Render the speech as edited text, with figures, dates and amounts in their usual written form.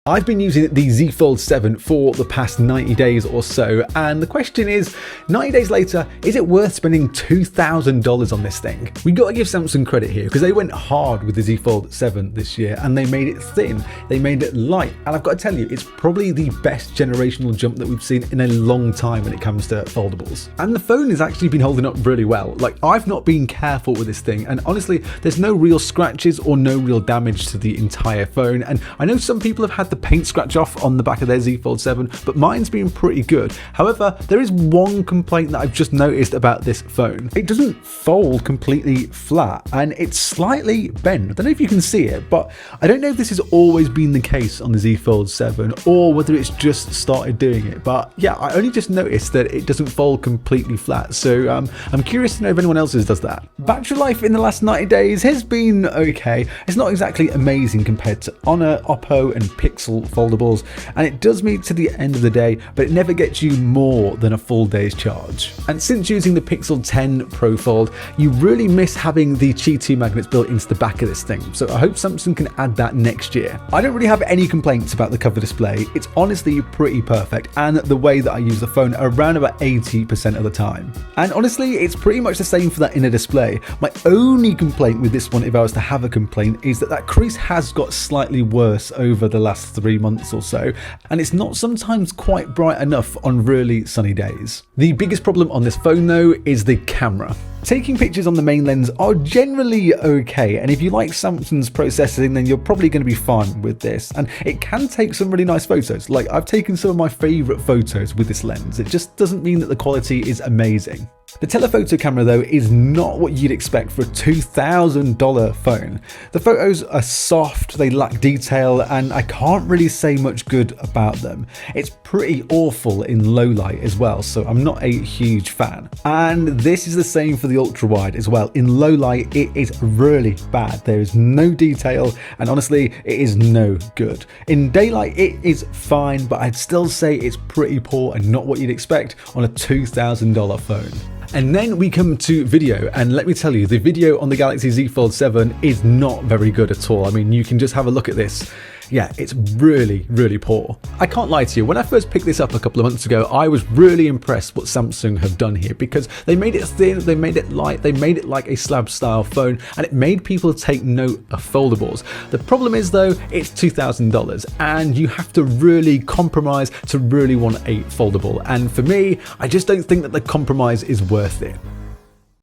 I've been using the Z Fold 7 for the past 90 days or so, and the question is, 90 days later, is it worth spending $2,000 on this thing? We gotta give Simpson credit here, because they went hard with the Z Fold 7 this year, and they made it thin, they made it light, and I've got to tell you, it's probably the best generational jump that we've seen in a long time when it comes to foldables. And the phone has actually been holding up really well. Like, I've not been careful with this thing, and honestly, there's no real scratches or no real damage to the entire phone, and I know some people have had the paint scratch off on the back of their Z Fold 7, but mine's been pretty good. However, there is one complaint that I've just noticed about this phone. It doesn't fold completely flat, and it's slightly bent. I don't know if you can see it, but I don't know if this has always been the case on the Z Fold 7 or whether it's just started doing it. But yeah, I only just noticed that it doesn't fold completely flat, so I'm curious to know if anyone else's does that. Battery life in the last 90 days has been okay. It's not exactly amazing compared to Honor, Oppo and Pixel foldables, and it does meet to the end of the day, but it never gets you more than a full day's charge. And since using the Pixel 10 Pro Fold, you really miss having the Qi 2 magnets built into the back of this thing, so I hope Simpson can add that next year. I don't really have any complaints about the cover display. It's honestly pretty perfect, and the way that I use the phone around about 80% of the time. And honestly, it's pretty much the same for that inner display. My only complaint with this one, if I was to have a complaint, is that crease has got slightly worse over the last 3 months or so, and it's not sometimes quite bright enough on really sunny days. The biggest problem on this phone though is the camera. Taking pictures on the main lens are generally okay, and if you like Samsung's processing, then you're probably going to be fine with this, and it can take some really nice photos. Like, I've taken some of my favourite photos with this lens. It just doesn't mean that the quality is amazing. The telephoto camera though is not what you'd expect for a $2,000 phone. The photos are soft, they lack detail, and I can't really say much good about them. It's pretty awful in low light as well, so I'm not a huge fan. And this is the same for the ultra wide as well. In low light, it is really bad. There is no detail, and honestly, it is no good. In daylight, it is fine, but I'd still say it's pretty poor and not what you'd expect on a $2,000 phone. And then we come to video, and let me tell you, the video on the Galaxy Z Fold 7 is not very good at all. I mean, you can just have a look at this. Yeah, it's really, really poor. I can't lie to you, when I first picked this up a couple of months ago, I was really impressed what Samsung have done here, because they made it thin, they made it light, they made it like a slab style phone, and it made people take note of foldables. The problem is though, it's $2,000, and you have to really compromise to really want a foldable, and for me, I just don't think that the compromise is worth it.